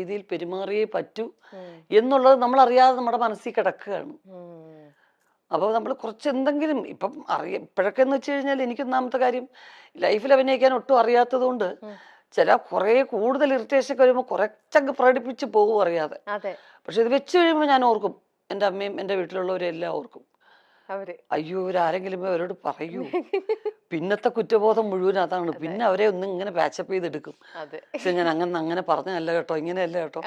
രീതിയിൽ പെരുമാറിയേ പറ്റൂ എന്നുള്ളത് നമ്മൾ അറിയാതെ നമ്മുടെ മനസ്സിൽ കിടക്കുകയാണ്. അപ്പോൾ നമ്മൾ കുറച്ച് എന്തെങ്കിലും ഇപ്പം ഇപ്പോഴൊക്കെ എന്ന് വെച്ച് കഴിഞ്ഞാൽ എനിക്ക് ഒന്നാമത്തെ കാര്യം ലൈഫിൽ അഭിനയിക്കാൻ ഒട്ടും അറിയാത്തത് കൊണ്ട് ചില കുറേ കൂടുതൽ ഇറിറ്റേഷൻ ഒക്കെ വരുമ്പോൾ കുറച്ചങ്ങ് പ്രകടിപ്പിച്ച് പോകും അറിയാതെ. പക്ഷെ ഇത് വെച്ച് കഴിയുമ്പോൾ ഞാൻ ഓർക്കും, എൻ്റെ അമ്മയും എൻ്റെ വീട്ടിലുള്ളവരും എല്ലാം ഓർക്കും, അയ്യോ ഇവരാരെങ്കിലും അവരോട് പറയൂ. പിന്നത്തെ കുറ്റബോധം മുഴുവൻ അതാണ്. പിന്നെ അവരെ ഒന്ന് ഇങ്ങനെ പാച്ചപ്പ് ചെയ്തെടുക്കും. പക്ഷെ ഞാൻ അങ്ങനെ പറഞ്ഞല്ല കേട്ടോ, ഇങ്ങനെയല്ല കേട്ടോ.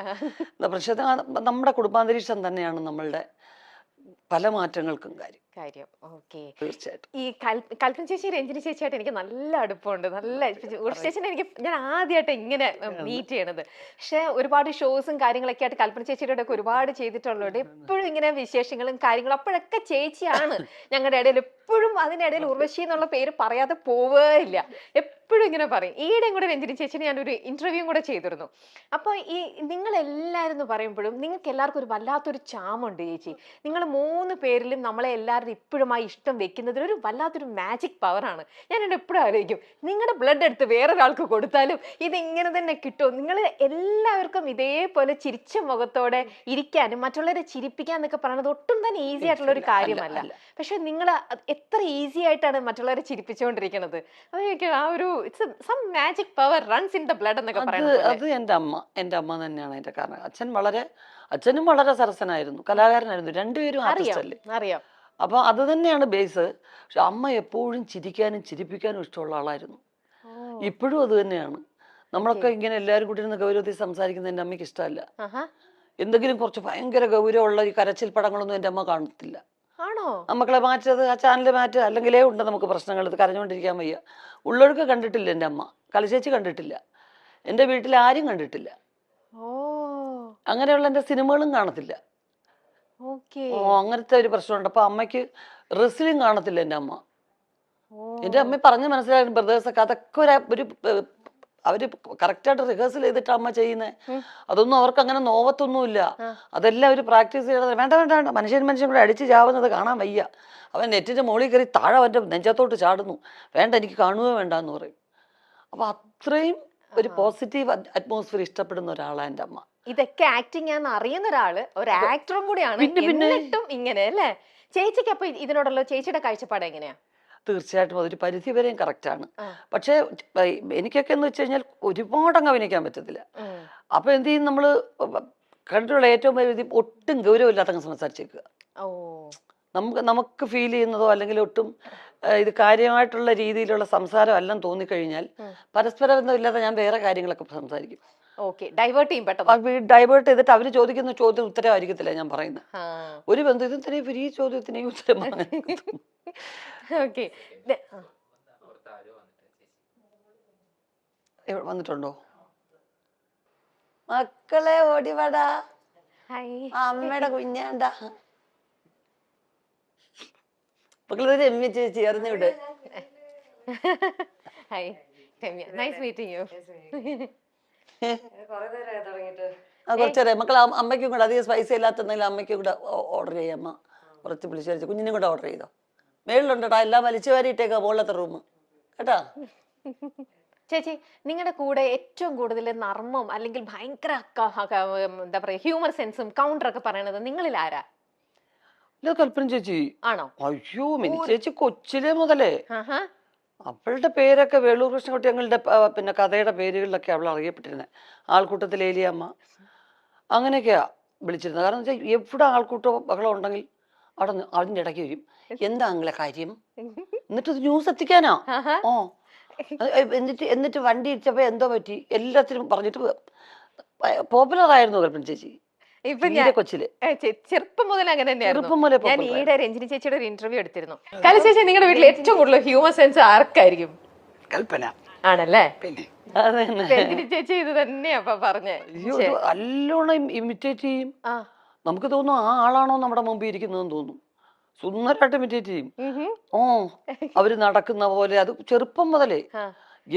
പക്ഷെ നമ്മുടെ കുടുംബാന്തരീക്ഷം തന്നെയാണ് നമ്മളുടെ പല മാറ്റങ്ങൾക്കും കാര്യം. തീർച്ചയായിട്ടും ഈ കൽപ്പന ചേച്ചി രഞ്ജിനി ചേച്ചിയായിട്ട് എനിക്ക് നല്ല അടുപ്പമുണ്ട്. നല്ല ചേച്ചിനെ ഞാൻ ആദ്യമായിട്ട് ഇങ്ങനെ മീറ്റ് ചെയ്യണത്. പക്ഷെ ഒരുപാട് ഷോസും കാര്യങ്ങളൊക്കെ ആയിട്ട് കൽപ്പന ചേച്ചിയുടെ ഒക്കെ ഒരുപാട് ചെയ്തിട്ടുള്ളതുകൊണ്ട് എപ്പോഴും ഇങ്ങനെ വിശേഷങ്ങളും കാര്യങ്ങളും അപ്പോഴൊക്കെ ചേച്ചിയാണ് ഞങ്ങളുടെ ഇടയിൽ. എപ്പോഴും അതിനിടയിൽ ഉർവശി എന്നുള്ള പേര് പറയാതെ പോവേയില്ല, എപ്പോഴും ഇങ്ങനെ പറയും. ഈയിടെയും കൂടെ രഞ്ജിനി ചേച്ചിനെ ഞാനൊരു ഇന്റർവ്യൂ കൂടെ ചെയ്തിരുന്നു. അപ്പൊ ഈ നിങ്ങളെല്ലാവരും എന്ന് പറയുമ്പോഴും നിങ്ങൾക്ക് എല്ലാവർക്കും ഒരു വല്ലാത്തൊരു ചാമുണ്ട് ചേച്ചി. നിങ്ങൾ 3 പേരിലും നമ്മളെ എല്ലാവരും ഇപ്പോഴും ആ ഇഷ്ടം വെക്കുന്നതിൽ ഒരു വല്ലാത്തൊരു മാജിക് പവറാണ്. ഞാൻ എന്നെ എപ്പോഴും ആലോചിക്കും, നിങ്ങളുടെ ബ്ലഡ് എടുത്ത് വേറൊരാൾക്ക് കൊടുത്താലും ഇതിങ്ങനെ തന്നെ കിട്ടും. നിങ്ങൾ എല്ലാവർക്കും ഇതേപോലെ ചിരിച്ച മുഖത്തോടെ ഇരിക്കാനും മറ്റുള്ളവരെ ചിരിപ്പിക്കാന്നൊക്കെ പറയുന്നത് ഒട്ടും തന്നെ ഈസി ആയിട്ടുള്ള ഒരു കാര്യമല്ല. പക്ഷെ നിങ്ങൾ എത്ര ഈസി ആയിട്ടാണ് മറ്റുള്ളവരെ ചിരിപ്പിച്ചുകൊണ്ടിരിക്കുന്നത്. ആ ഒരു some magic power runs in the blood എന്നൊക്കെ പറയുന്നത്. അത് എൻ്റെ അമ്മ തന്നെയാണ് അതിന്റെ കാരണം. അച്ഛനും വളരെ സരസനായിരുന്നു, കലാകാരനായിരുന്നു. രണ്ടുപേരും ആർട്ടിസ്റ്റ് അല്ലേ. അറിയാം. അപ്പൊ അത് തന്നെയാണ് ബേസ്. പക്ഷെ അമ്മ എപ്പോഴും ചിരിക്കാനും ചിരിപ്പിക്കാനും ഇഷ്ടമുള്ള ആളായിരുന്നു. ഇപ്പോഴും അത് തന്നെയാണ്. നമ്മളൊക്കെ ഇങ്ങനെ എല്ലാവരും കൂടി ഇരുന്ന് ഗൗരവത്തിൽ സംസാരിക്കുന്നത് എൻ്റെ അമ്മയ്ക്ക് ഇഷ്ടമല്ല. എന്തെങ്കിലും കുറച്ച് ഭയങ്കര ഗൗരവമുള്ള ഈ കരച്ചിൽ പടങ്ങളൊന്നും എൻ്റെ അമ്മ കാണത്തില്ല. മക്കളെ മാറ്റത്, ആ ചാനൽ മാറ്റുക, അല്ലെങ്കിലേ ഉണ്ട് നമുക്ക് പ്രശ്നങ്ങൾ. ഇത് കരഞ്ഞുകൊണ്ടിരിക്കാൻ വയ്യ. ഉള്ളൊഴുക്ക് കണ്ടിട്ടില്ല എൻ്റെ അമ്മ, കളിച്ചേച്ചി കണ്ടിട്ടില്ല, എൻ്റെ വീട്ടിൽ ആരും കണ്ടിട്ടില്ല. അങ്ങനെയുള്ള എൻ്റെ സിനിമകളും കാണത്തില്ല. അങ്ങനത്തെ ഒരു പ്രശ്നമുണ്ട്. അപ്പൊ അമ്മയ്ക്ക് റെസ്ലിംഗ് കാണത്തില്ല എൻ്റെ അമ്മ. എൻ്റെ അമ്മ പറഞ്ഞ് മനസ്സിലായിരുന്നു ബ്രദേഴ്സൊക്കെ അതൊക്കെ ഒരു അവര് കറക്റ്റായിട്ട് റിഹേഴ്സൽ ചെയ്തിട്ട് അമ്മ ചെയ്യുന്നത്. അതൊന്നും അവർക്ക് അങ്ങനെ നോവത്തൊന്നുമില്ല. അതെല്ലാം അവർ പ്രാക്ടീസ് ചെയ്യണത്. വേണ്ട മനുഷ്യൻ കൂടെ അടിച്ച് ചാവുന്നത് കാണാൻ വയ്യ. അവൻ നെറ്റിന്റെ മുകളിൽ കയറി താഴെ അവൻ്റെ നെഞ്ചത്തോട്ട് ചാടുന്നു. വേണ്ട, എനിക്ക് കാണുകയോ വേണ്ട എന്ന് പറയും. അപ്പൊ അത്രയും ഒരു പോസിറ്റീവ് അറ്റ്മോസ്ഫിയർ ഇഷ്ടപ്പെടുന്ന ഒരാളാണ് എൻ്റെ അമ്മ. ഇതൊക്കെ ആക്ടിങ് ആണെന്ന് അറിയുന്ന ഒരാള്, ഒരു ആക്ടറും കൂടിയാണ്. എന്നിട്ടും ഇങ്ങനെ അല്ലേ? ചേച്ചിക്ക് അപ്പൊ ഇതിനോടുള്ള ചേച്ചിയുടെ കാഴ്ചപ്പാട് എങ്ങനെയാ? തീർച്ചയായിട്ടും അതൊരു പരിധി വരെയും കറക്റ്റാണ്. പക്ഷെ എനിക്കൊക്കെ എന്ന് വെച്ച് കഴിഞ്ഞാൽ ഒരുപാടങ്ങ് അഭിനയിക്കാൻ പറ്റത്തില്ല. അപ്പൊ എന്ത് ചെയ്യും, നമ്മള് കണ്ടിട്ടുള്ള ഏറ്റവും പരിധി ഒട്ടും ഗൗരവമില്ലാത്തങ്ങ് സംസാരിച്ചേക്കുക. നമുക്ക് ഫീൽ ചെയ്യുന്നതോ അല്ലെങ്കിൽ ഒട്ടും ഇത് കാര്യമായിട്ടുള്ള രീതിയിലുള്ള സംസാരം എല്ലാം തോന്നിക്കഴിഞ്ഞാൽ പരസ്പര ബന്ധമില്ലാതെ ഞാൻ വേറെ കാര്യങ്ങളൊക്കെ സംസാരിക്കും. ഡൈവേർട്ട് ചെയ്തിട്ട് അവര് ചോദിക്കുന്ന ചോദ്യം ഉത്തരവായിരിക്കത്തില്ല ഞാൻ പറയുന്നത്. ഒരു ബന്ധത്തിനെയും ഈ ചോദ്യത്തിനെയും ഉത്തരം വന്നിട്ടുണ്ടോ? മക്കളെ ഓടിവടാ, അമ്മയുടെ കുഞ്ഞാണ്ടാ. മക്കളെ രമ്യ ചേച്ചി അറിഞ്ഞു വിട്. കുറച്ചേരം മക്കൾ അമ്മയ്ക്കും കൂടെ അധികം സ്പൈസി ഇല്ലാത്തെന്തെങ്കിലും അമ്മയ്ക്കും കൂടെ ഓർഡർ ചെയ്യാം. അമ്മ കുറച്ച് വിളിച്ചു കുഞ്ഞിനും കൂടെ ഓർഡർ ചെയ്തോ. മേളിലുണ്ടോട്ടാ, എല്ലാം വലിച്ചു വാരിയിട്ടേക്കാ മുകളിലത്തെ റൂം കേട്ടാ. ചേച്ചി, നിങ്ങളുടെ കൂടെ ഏറ്റവും കൂടുതൽ നർമ്മം അല്ലെങ്കിൽ ഭയങ്കര എന്താ പറയാ ഹ്യൂമർ സെൻസും കൗണ്ടറൊക്കെ പറയണത് നിങ്ങളിൽ ആരാ? കൽപ്പന ചേച്ചി ആണോ? അയ്യോ, മിനി ചേച്ചി കൊച്ചിലെ മുതലേ അവളുടെ പേരൊക്കെ വേളൂർ കൃഷ്ണൻകുട്ടി ഞങ്ങളുടെ പിന്നെ കഥയുടെ പേരുകളിലൊക്കെ അവൾ അറിയപ്പെട്ടിരുന്നത്. ആൾക്കൂട്ടത്തിൽ ഏലിയമ്മ അങ്ങനെയൊക്കെയാ വിളിച്ചിരുന്നത്. കാരണം വെച്ചാൽ എവിടെ ആൾക്കൂട്ടോ ബഹളം ഉണ്ടെങ്കിൽ അവിടെ അതിൻ്റെ ഇടയ്ക്ക് വരും. എന്താ നിങ്ങളെ കാര്യം, എന്നിട്ട് ന്യൂസ് എത്തിക്കാനാ. എന്നിട്ട് വണ്ടി ഇടിച്ചപ്പോ എന്തോ പറ്റി എല്ലാത്തിനും പറഞ്ഞിട്ട് പോപ്പുലർ ആയിരുന്നു കൽപ്പന ചേച്ചി. കൊച്ചില് ചെറുപ്പം മുതൽ അങ്ങനെ തന്നെയായിരുന്നു. ഞാൻ ഈയിടെ രഞ്ജിനി ചേച്ചിയുടെ ഒരു ഇന്റർവ്യൂ എടുത്തിരുന്നു. കല ചേച്ചി, നിങ്ങളുടെ വീട്ടിൽ ഏറ്റവും കൂടുതൽ ഹ്യൂമർ സെൻസ് ആർക്കായിരിക്കും? കൽപ്പന ആണല്ലേ? രഞ്ജിനി ചേച്ചി ഇത് തന്നെയാ പറഞ്ഞേ. നല്ലോണം ഇമിറ്റേറ്റ് ചെയ്യും. നമുക്ക് തോന്നും ആ ആളാണോ നമ്മുടെ മുമ്പിൽ ഇരിക്കുന്നതെന്ന് തോന്നും. സുന്ദരമായിട്ട് ഇമിറ്റേറ്റ് ചെയ്യും. അവര് നടക്കുന്ന പോലെ. അത് ചെറുപ്പം മുതലേ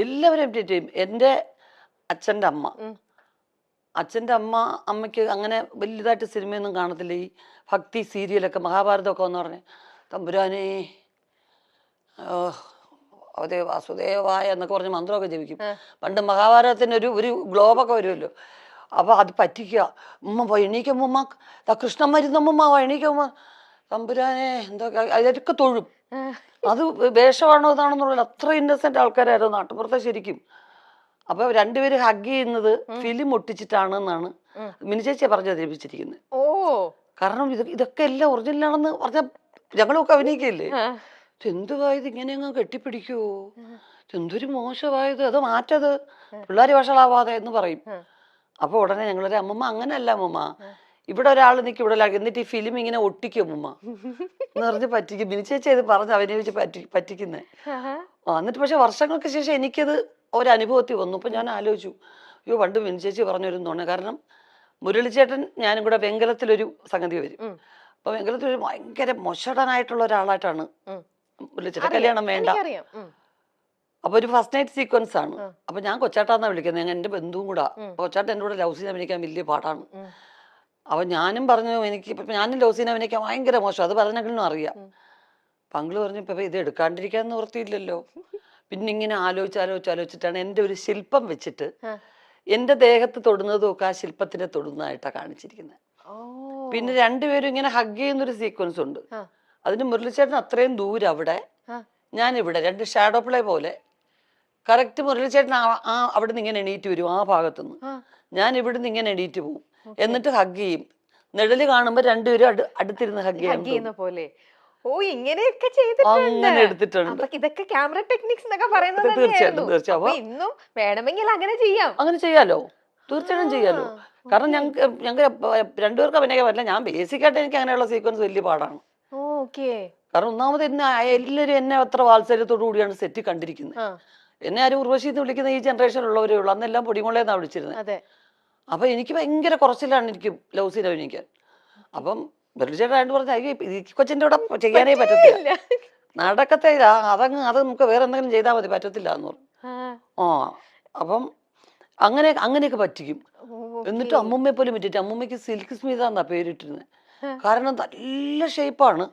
എല്ലാവരും ഇമിറ്റേറ്റ് ചെയ്യും. എൻ്റെ അച്ഛൻ്റെ അമ്മയ്ക്ക് അങ്ങനെ വലുതായിട്ട് സിനിമയൊന്നും കാണത്തില്ല. ഈ ഭക്തി സീരിയലൊക്കെ മഹാഭാരതമൊക്കെ എന്ന് പറഞ്ഞ് തമ്പുരാനേ വാസുദേവായ എന്നൊക്കെ പറഞ്ഞ് മന്ത്രമൊക്കെ ജപിക്കും. പണ്ട് മഹാഭാരതത്തിന് ഒരു ഗ്ലോബൊക്കെ വരുമല്ലോ, അപ്പോൾ അത് പറ്റിക്കുക. ഉമ്മ എണീക്കുമ്മ കൃഷ്ണൻ മരുന്നമ്മ എണീക്കുമ്മ തമ്പുരാനെ എന്താ അതിലൊക്കെ തൊഴും. അത് വേഷമാണോ ഇതാണെന്നുള്ള അത്ര ഇന്നസെന്റ് ആൾക്കാരായിരുന്നു നാട്ടുപുറത്തെ ശരിക്കും. അപ്പൊ രണ്ടുപേരും ഹഗ് ചെയ്യുന്നത് ഫിലിം ഒട്ടിച്ചിട്ടാണെന്നാണ് മിനി ചേച്ചിയെ പറഞ്ഞു ധരിപ്പിച്ചിരിക്കുന്നത്. കാരണം ഇതൊക്കെ എല്ലാം ഒറിജിനലാണെന്ന് പറഞ്ഞ ഞങ്ങളൊക്കെ അഭിനയിക്കല്ലേ. എന്തുവായത് ഇങ്ങനെ അങ്ങ് കെട്ടിപ്പിടിക്കുവോ, എന്തൊരു മോശമായത്, അത് മാറ്റത് പിള്ളേർ വഷളാവാതെ എന്ന് പറയും. അപ്പൊ ഉടനെ ഞങ്ങളൊരു അമ്മമ്മ അങ്ങനെയല്ല അമ്മമ്മ, ഇവിടെ ഒരാൾ നിൽക്കും ഇവിടെ എന്നിട്ട് ഈ ഫിലിം ഇങ്ങനെ ഒട്ടിക്കും അമ്മമ്മ എന്ന് പറഞ്ഞ് പറ്റിക്കും. മിനി ചേച്ചി ഇത് പറഞ്ഞ് അഭിനയിച്ച് പറ്റിക്കുന്നേ. എന്നിട്ട് പക്ഷെ വർഷങ്ങൾക്ക് ശേഷം എനിക്കത് ഒരനുഭവത്തിൽ വന്നു. അപ്പൊ ഞാൻ ആലോചിച്ചു, അയ്യോ പണ്ട് മിനി ചേച്ചി പറഞ്ഞിരുന്നോണേ. കാരണം മുരളിച്ചേട്ടൻ ഞാനും കൂടെ വെങ്കലത്തിലൊരു സംഗതി വരും. അപ്പൊ വെങ്കലത്തിലൊരു ഭയങ്കര മൊശടനായിട്ടുള്ള ഒരാളായിട്ടാണ് മുരളിച്ചേട്ടൻ. കല്യാണം വേണ്ട. അപ്പൊ ഒരു ഫസ്റ്റ് നൈറ്റ് സീക്വൻസ് ആണ്. അപ്പൊ ഞാൻ കൊച്ചാട്ടാന്നാ വിളിക്കുന്നത്, ഞാൻ എന്റെ ബന്ധുവും കൂടാ. കൊച്ചാട്ടൻ എൻ്റെ കൂടെ ലവ് സീൻ അഭിനയിക്കാൻ വലിയ പാടാണ്. അപ്പൊ ഞാനും പറഞ്ഞു ഞാനും ലവ് സീൻ അഭിനയിക്കാൻ ഭയങ്കര മോശം, അത് പറഞ്ഞെങ്കിലും അറിയാം. പങ്കള് പറഞ്ഞു ഇപ്പൊ ഇത് എടുക്കാണ്ടിരിക്കാൻ നിവൃത്തിയില്ലല്ലോ. പിന്നെ ഇങ്ങനെ ആലോചിച്ചിട്ടാണ് എൻ്റെ ഒരു ശില്പം വെച്ചിട്ട് എന്റെ ദേഹത്ത് തൊടുന്നതും ഒക്കെ ആ ശില്പത്തിനെ തൊടുന്നതായിട്ടാണ് കാണിച്ചിരിക്കുന്നത്. പിന്നെ രണ്ടുപേരും ഇങ്ങനെ ഹഗ് ചെയ്യുന്നൊരു സീക്വൻസ് ഉണ്ട്. അതിന് മുരളിച്ചേട്ടൻ അത്രയും ദൂരം അവിടെ, ഞാനിവിടെ, രണ്ട് ഷാഡോ പ്ലേ പോലെ. കറക്റ്റ് മുരളിച്ചേട്ടൻ അവിടെ നിന്ന് ഇങ്ങനെ എണീറ്റ് വരും, ആ ഭാഗത്തുനിന്ന് ഞാൻ ഇവിടുന്ന് ഇങ്ങനെ എണീറ്റ് പോകും, എന്നിട്ട് ഹഗ് ചെയ്യും. നിഴല് കാണുമ്പോ രണ്ടുപേരും അടുത്തിരുന്ന് ഹഗ് ചെയ്യുന്ന പോലെ. ഇങ്ങനെയൊക്കെ അങ്ങനെ എടുത്തിട്ടുണ്ട്. ഇതൊക്കെ ക്യാമറ ടെക്നിക്സ് എന്നൊക്കെ പറയുന്നത്. തീർച്ചയായിട്ടും ഇന്നും വേണമെങ്കിൽ അങ്ങനെ ചെയ്യാം, അങ്ങനെ ചെയ്യാലോ, തീർച്ചയായിട്ടും ചെയ്യാലോ. കാരണം ഞങ്ങൾക്ക് രണ്ടുപേർക്ക് അഭിനയിക്കാൻ പറ്റില്ല. ഞാൻ ബേസിക്കായിട്ട് എനിക്ക് അങ്ങനെയുള്ള സീക്വൻസ് വലിയ പാടാണ്. കാരണം ഒന്നാമത് എല്ലാവരും എന്നെ അത്ര വാത്സല്യത്തോടു കൂടിയാണ് സെറ്റിൽ കണ്ടിരിക്കുന്നത്. എന്നെ ആരും ഉർവശി എന്ന് വിളിക്കുന്ന ഈ ജനറേഷനിലുള്ളവരേ ഉള്ളൂ. അന്നെല്ലാം പൊടിമോളേന്നാണ് വിളിച്ചിരുന്നത്. അപ്പൊ എനിക്ക് ഭയങ്കര കുറച്ചിലാണ് എനിക്ക് ലവ് സീൻ അഭിനയിക്കാൻ. അപ്പം ബെർലിച്ചേട്ടായിട്ട് പറഞ്ഞ ഈ കൊച്ചിന്റെ കൂടെ ചെയ്യാനേ പറ്റത്തില്ല, നടക്കത്തെ അത് നമുക്ക് വേറെ എന്തെങ്കിലും ചെയ്താൽ മതി, പറ്റത്തില്ല എന്ന് പറഞ്ഞു. അപ്പം അങ്ങനെയൊക്കെ പറ്റിക്കും. എന്നിട്ട് അമ്മൂമ്മയെ പോലും പറ്റിയിട്ട് അമ്മൂമ്മയ്ക്ക് സിൽക്ക് സ്മിത എന്നാ പേരിട്ടിരുന്നത്. കാരണം നല്ല ഷേപ്പാണ്,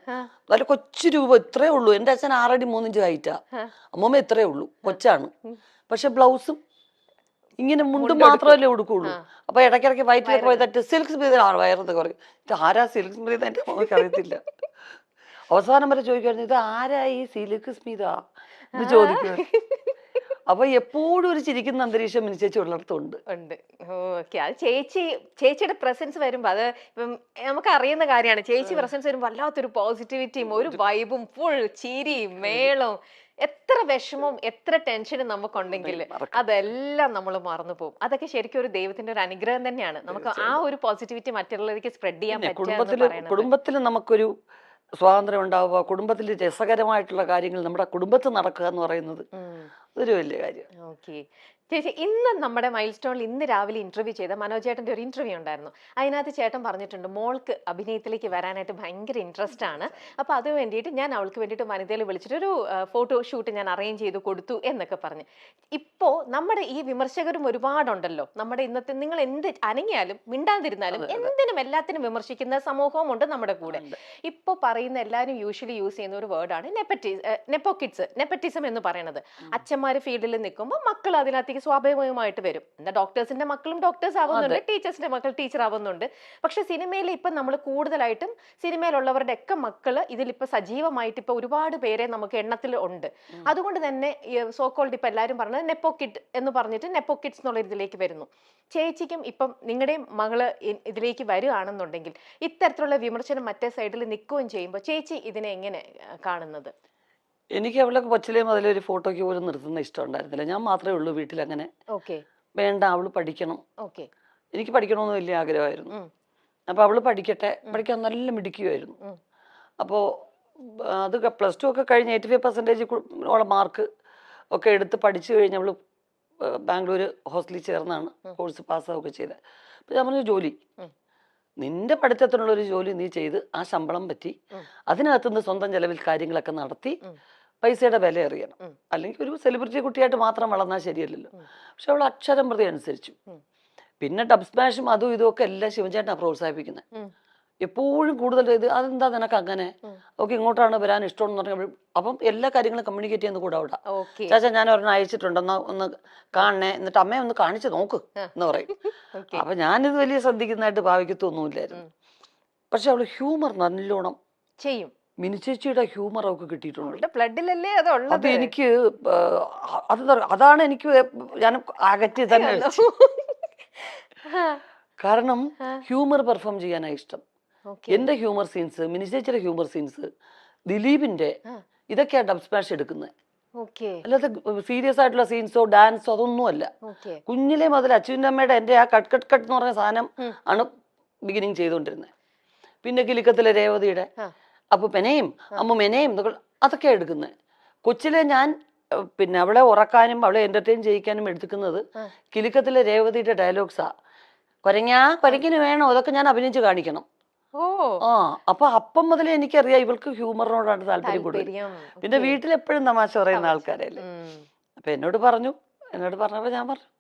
നല്ല കൊച്ചു രൂപം, ഇത്രേ ഉള്ളൂ. എൻ്റെ അച്ഛൻ 6 അടി 3 ഇഞ്ച് ഹൈറ്റാ, അമ്മൂമ്മ ഇത്രേ ഉള്ളൂ, കൊച്ചാണ്. പക്ഷെ ബ്ലൗസും ഇങ്ങനെ മുണ്ടും മാത്രമല്ലേ ഉടുക്കുള്ളൂ. അപ്പൊ ഇടയ്ക്കിടയ്ക്ക് വയറ്റിലൊക്കെ പോയി തട്ട് സിൽക്ക് സ്മിത വയറെന്ന് പറയും. ആരാ സിൽക്ക് സ്മിത, എൻ്റെ അമ്മയ്ക്ക് അറിയത്തില്ല. അവസാനം വരെ ചോദിക്കുമായിരുന്നു, ഇത് ആരാ ഈ സിൽക്ക് സ്മിത എന്ന് ചോദിക്കുമായിരുന്നു. അപ്പൊ എപ്പോഴും ഒരു ചിരിക്കുന്ന അന്തരീക്ഷം മിനി ചേച്ചി ഉള്ളിടത്തുണ്ട്. അത് ചേച്ചിയുടെ പ്രസൻസ് വരുമ്പോ, അത് ഇപ്പം നമുക്ക് അറിയുന്ന കാര്യമാണ്, ചേച്ചി പ്രസൻസ് വരുമ്പോ വല്ലാത്തൊരു പോസിറ്റിവിറ്റിയും ഒരു വൈബും ഫുൾ ചിരിയും മേളവും. എത്ര വിഷമവും എത്ര ടെൻഷനും നമുക്കുണ്ടെങ്കിൽ അതെല്ലാം നമ്മൾ മറന്നു പോകും. അതൊക്കെ ശരിക്കും ഒരു ദൈവത്തിന്റെ ഒരു അനുഗ്രഹം തന്നെയാണ്. നമുക്ക് ആ ഒരു പോസിറ്റിവിറ്റി മറ്റുള്ളവർക്ക് സ്പ്രെഡ് ചെയ്യാൻ പറ്റും. കുടുംബത്തിൽ നമുക്കൊരു സ്വാതന്ത്ര്യം ഉണ്ടാവുക, കുടുംബത്തിൽ രസകരമായിട്ടുള്ള കാര്യങ്ങൾ നമ്മുടെ കുടുംബത്തിൽ നടക്കുക എന്ന് പറയുന്നത് അതൊരു വലിയ കാര്യം. ചേച്ചി, ഇന്ന് നമ്മുടെ മൈൽ സ്റ്റോണിൽ ഇന്ന് രാവിലെ ഇന്റർവ്യൂ ചെയ്ത മനോജ് ചേട്ടന്റെ ഒരു ഇന്റർവ്യൂ ഉണ്ടായിരുന്നു. അതിനകത്ത് ചേട്ടൻ പറഞ്ഞിട്ടുണ്ട് മോൾക്ക് അഭിനയത്തിലേക്ക് വരാനായിട്ട് ഭയങ്കര ഇൻട്രസ്റ്റ് ആണ്. അപ്പൊ അത് വേണ്ടിയിട്ട് ഞാൻ അവൾക്ക് വേണ്ടിയിട്ട് വനിതയിൽ വിളിച്ചിട്ടൊരു ഫോട്ടോ ഷൂട്ട് ഞാൻ അറേഞ്ച് ചെയ്ത് കൊടുത്തു എന്നൊക്കെ പറഞ്ഞ്. ഇപ്പോ നമ്മുടെ ഈ വിമർശകരും ഒരുപാടുണ്ടല്ലോ. നമ്മുടെ ഇന്നത്തെ നിങ്ങൾ എന്ത് അനങ്ങിയാലും മിണ്ടാതിരുന്നാലും എന്തിനും എല്ലാത്തിനും വിമർശിക്കുന്ന സമൂഹവും ഉണ്ട് നമ്മുടെ കൂടെ. ഇപ്പൊ പറയുന്ന എല്ലാവരും യൂഷ്വലി യൂസ് ചെയ്യുന്ന ഒരു വേർഡാണ് നെപ്പോക്കിഡ്സം എന്ന് പറയുന്നത്. അച്ഛന്മാര് ഫീൽഡിൽ നിൽക്കുമ്പോൾ മക്കൾ അതിനകത്ത് സ്വാഭാവികമായിട്ട് വരും. എന്താ, ഡോക്ടേഴ്സിന്റെ മക്കളും ഡോക്ടേഴ്സ് ആവുന്നുണ്ട്, ടീച്ചേഴ്സിന്റെ മക്കൾ ടീച്ചർ ആവുന്നുണ്ട്. പക്ഷെ സിനിമയിൽ ഇപ്പൊ നമ്മൾ കൂടുതലായിട്ടും സിനിമയിലുള്ളവരുടെ ഒക്കെ മക്കള് ഇതിലിപ്പോ സജീവമായിട്ട് ഇപ്പൊ ഒരുപാട് പേരെ നമുക്ക് എണ്ണത്തിൽ ഉണ്ട്. അതുകൊണ്ട് തന്നെ സോക്കോൾഡ് ഇപ്പൊ എല്ലാവരും പറഞ്ഞത് നെപ്പോക്കിഡ് എന്ന് പറഞ്ഞിട്ട് നെപ്പോക്കിഡ്സ് എന്നുള്ള ഇതിലേക്ക് വരുന്നു. ചേച്ചിക്കും ഇപ്പം നിങ്ങളുടെയും മകള് ഇതിലേക്ക് വരികയാണെന്നുണ്ടെങ്കിൽ ഇത്തരത്തിലുള്ള വിമർശനം മറ്റേ സൈഡിൽ നിൽക്കുകയും ചെയ്യുമ്പോൾ ചേച്ചി ഇതിനെ എങ്ങനെ കാണുന്നത്? എനിക്ക് അവളെ കൊച്ചിലെ മുതലേ ഒരു ഫോട്ടോയ്ക്ക് പോലും നിർത്തുന്ന ഇഷ്ടം ഉണ്ടായിരുന്നില്ല. ഞാൻ മാത്രമേ ഉള്ളൂ വീട്ടിൽ അങ്ങനെ. വേണ്ട, അവള് പഠിക്കണം, എനിക്ക് പഠിക്കണമെന്ന് വലിയ ആഗ്രഹമായിരുന്നു. അപ്പൊ അവള് പഠിക്കാൻ നല്ല മിടുക്കിയായിരുന്നു. അപ്പോൾ അത് +2 ഒക്കെ കഴിഞ്ഞ് 85% മാർക്ക് ഒക്കെ എടുത്ത് പഠിച്ചു കഴിഞ്ഞ് അവള് ബാംഗ്ലൂർ ഹോസ്റ്റലിൽ ചേർന്നാണ് കോഴ്സ് പാസ്സാവുകയൊക്കെ ചെയ്തത്. അപ്പൊ ഞാൻ പറഞ്ഞു, ജോലി, നിന്റെ പഠിത്തത്തിനുള്ളൊരു ജോലി നീ ചെയ്ത് ആ ശമ്പളം പറ്റി അതിനകത്തുനിന്ന് സ്വന്തം ചെലവിൽ കാര്യങ്ങളൊക്കെ നടത്തി പൈസയുടെ വില അറിയണം. അല്ലെങ്കിൽ ഒരു സെലിബ്രിറ്റി കുട്ടിയായിട്ട് മാത്രം വളർന്നാൽ ശരിയല്ലല്ലോ. പക്ഷെ അവൾ അക്ഷരം പ്രതി അനുസരിച്ചു. പിന്നെ ഡബ് സ്മാഷും അതും ഇതും ഒക്കെ എല്ലാം ശിവൻചേട്ടനാണ് പ്രോത്സാഹിപ്പിക്കുന്നത്. എപ്പോഴും കൂടുതൽ ഇത് അതെന്താ നിനക്ക് അങ്ങനെ, ഓക്കെ ഇങ്ങോട്ടാണ് വരാൻ ഇഷ്ടമെന്ന് പറഞ്ഞാൽ അപ്പം എല്ലാ കാര്യങ്ങളും കമ്മ്യൂണിക്കേറ്റ് ചെയ്യുന്ന കൂടെ അവിടെ. ഓക്കെ. ചാച്ചാ ഞാൻ ഒരെണ്ണം അയച്ചിട്ടുണ്ട്, എന്നാ ഒന്ന് കാണണേ, എന്നിട്ട് അമ്മയെ ഒന്ന് കാണിച്ച് നോക്ക് എന്ന് പറയും. ഓക്കെ. അപ്പൊ ഞാനിത് വലിയ ശ്രദ്ധിക്കുന്നതായിട്ട് ഭാവിക്കത്തൊന്നുമില്ലായിരുന്നു. പക്ഷെ അവള് ഹ്യൂമർ നല്ലോണം ചെയ്യും. മിനി ചേച്ചിയുടെ ഹ്യൂമർ അവൾക്ക് കിട്ടിയിട്ടുണ്ട്. അവളുടെ ബ്ലഡിലല്ലേ അത് അത് ഉള്ളത്. എനിക്ക് അതാണ് എനിക്ക് ഞാൻ അകറ്റി തന്നെ വെച്ചു. കാരണം ഹ്യൂമർ പെർഫോം ചെയ്യാനാണ് ഇഷ്ടം. ഓക്കെ. എന്റെ ഹ്യൂമർ സീൻസ്, മിനി ചേച്ചിയുടെ ഹ്യൂമർ സീൻസ്, ദിലീപിന്റെ ഇതൊക്കെയാണ് ഡബ് സ്മാഷ് എടുക്കുന്നത്. ഓക്കെ. അല്ലാതെ സീരിയസ് ആയിട്ടുള്ള സീൻസോ ഡാൻസോ അതൊന്നും അല്ല. ഓക്കെ. കുഞ്ഞിലെ മുതൽ അച്ഛൻ്റെ അമ്മയുടെ എൻ്റെ ആ കട്ട് കട്ട് കട്ട് എന്ന് പറഞ്ഞ സാധനം ആണ് ബിഗിനിങ് ചെയ്തുകൊണ്ടിരുന്നത്. പിന്നെ കിലുക്കത്തിലെ രേവതിയുടെ അപ്പൂപ്പനെയും അമ്മുമ്മനെയും അതൊക്കെ എടുക്കുന്നത്. കൊച്ചിലെ ഞാൻ പിന്നെ അവളെ ഉറക്കാനും അവളെ എന്റർടൈൻ ചെയ്യിക്കാനും എടുക്കുന്നത് കിലുക്കത്തിലെ രേവതിയുടെ ഡയലോഗ്സാ. കൊരങ്ങിന് വേണോ, അതൊക്കെ ഞാൻ അഭിനയിച്ച് കാണിക്കണം. അപ്പൊ അപ്പം മുതലേ എനിക്കറിയാം ഇവൾക്ക് ഹ്യൂമറിനോടാണ് താല്പര്യം കൂടുതൽ. പിന്നെ വീട്ടിലെപ്പോഴും തമാശ പറയുന്ന ആൾക്കാരല്ലേ. അപ്പൊ എന്നോട് പറഞ്ഞപ്പോ ഞാൻ പറഞ്ഞു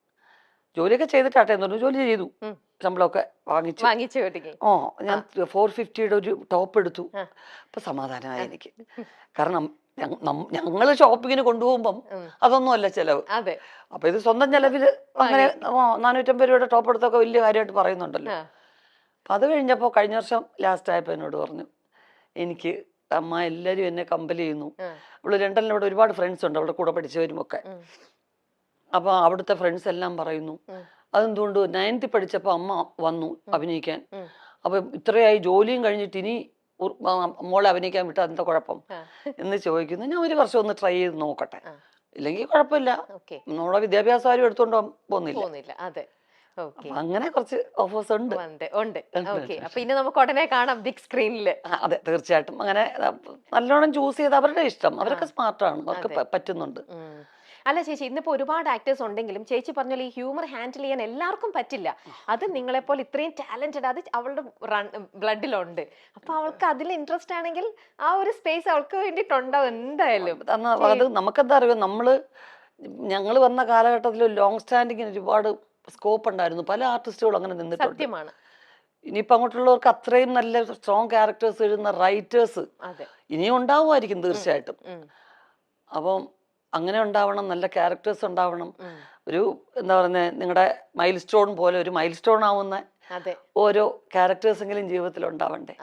ജോലിയൊക്കെ ചെയ്തിട്ടാട്ടെ എന്ന് പറഞ്ഞു. ജോലി ചെയ്തു, ശമ്പളമൊക്കെ വാങ്ങിച്ചു. ഞാൻ 450യുടെ ഒരു ടോപ്പ് എടുത്തു. അപ്പൊ സമാധാനമായി എനിക്ക്. കാരണം ഞങ്ങള് ഷോപ്പിങ്ങിന് കൊണ്ടുപോകുമ്പം അതൊന്നും അല്ല ചെലവ്. അപ്പൊ ഇത് സ്വന്തം ചെലവില് അങ്ങനെ 450 രൂപയുടെ ടോപ്പ് എടുത്തൊക്കെ വലിയ കാര്യമായിട്ട് പറയുന്നുണ്ടല്ലോ. അപ്പൊ അത് കഴിഞ്ഞപ്പോ കഴിഞ്ഞ വർഷം ലാസ്റ്റ് ആയപ്പോ എന്നോട് പറഞ്ഞു, എനിക്ക് അമ്മ എല്ലാരും എന്നെ കമ്പൽ ചെയ്യുന്നു. അവള് ലണ്ടനിൽ ഇവിടെ ഒരുപാട് ഫ്രണ്ട്സ് ഉണ്ട്, അവളുടെ കൂടെ പഠിച്ചവരും ഒക്കെ. അപ്പൊ അവിടുത്തെ ഫ്രണ്ട്സ് എല്ലാം പറയുന്നു അതെന്തുകൊണ്ട് 9th പഠിച്ചപ്പോ അമ്മ വന്നു അഭിനയിക്കാൻ. അപ്പൊ ഇത്രയായി ജോലിയും കഴിഞ്ഞിട്ട് ഇനി മോളെ അഭിനയിക്കാൻ വിട്ടാ എന്താ കുഴപ്പം എന്ന് ചോദിക്കുന്നു. ഞാൻ ഒരു വർഷം ഒന്ന് ട്രൈ ചെയ്ത് നോക്കട്ടെ, ഇല്ലെങ്കിൽ കുഴപ്പമില്ല, നമ്മുടെ വിദ്യാഭ്യാസം ആരും എടുത്തോണ്ട് പോകുന്നില്ല. അങ്ങനെ കുറച്ച് ഓഫേഴ്സ് ഉണ്ട്. പിന്നെ നമുക്ക് ഉടനെ കാണാം ബിഗ് സ്ക്രീനിൽ. അതെ തീർച്ചയായിട്ടും. അങ്ങനെ നല്ലോണം ചൂസ് ചെയ്ത് അവരുടെ ഇഷ്ടം, അവരൊക്കെ സ്മാർട്ടാണ്, അവർക്ക് പറ്റുന്നുണ്ട്. അല്ല ചേച്ചി, ഇന്നിപ്പോ ഒരുപാട് ആക്ടേഴ്സ് ഉണ്ടെങ്കിലും ചേച്ചി പറഞ്ഞാൽ ഈ ഹ്യൂമർ ഹാൻഡിൽ ചെയ്യാൻ എല്ലാവർക്കും പറ്റില്ല. അത് നിങ്ങളെപ്പോലെ ഇത്രയും ടാലന്റഡ്, അത് അവളുടെ ബ്ലഡിലുണ്ട്. അപ്പൊ അവൾക്ക് അതിൽ ഇൻട്രസ്റ്റ് ആണെങ്കിൽ ആ ഒരു സ്പേസ് അവൾക്ക് വേണ്ടിയിട്ടുണ്ടാവും എന്തായാലും. അത് നമുക്കെന്താ അറിയോ, ഞങ്ങൾ വന്ന കാലഘട്ടത്തിൽ ലോങ് സ്റ്റാൻഡിങ്ങിന് ഒരുപാട് സ്കോപ്പ് ഉണ്ടായിരുന്നു. പല ആർട്ടിസ്റ്റുകളും അങ്ങനെ നിന്നിട്ടുണ്ട്. സത്യമാണ്. ഇനിയിപ്പോ അങ്ങോട്ടുള്ളവർക്ക് അത്രയും നല്ല സ്ട്രോങ് ക്യാരക്ടേഴ്സ് എഴുതുന്ന റൈറ്റേഴ്സ് ഇനിയും ഉണ്ടാവുമായിരിക്കും തീർച്ചയായിട്ടും. അപ്പം അങ്ങനെ ഉണ്ടാവണം, നല്ല ക്യാരക്ടേഴ്സ് ഉണ്ടാവണം. ഒരു എന്താ പറയുന്നത്, നിങ്ങളുടെ മൈൽ സ്റ്റോൺ പോലെ ഒരു മൈൽ സ്റ്റോൺ ആവുന്ന ഓരോ ക്യാരക്ടേഴ്സ് എങ്കിലും ജീവിതത്തിൽ ഉണ്ടാവണ്ടേ.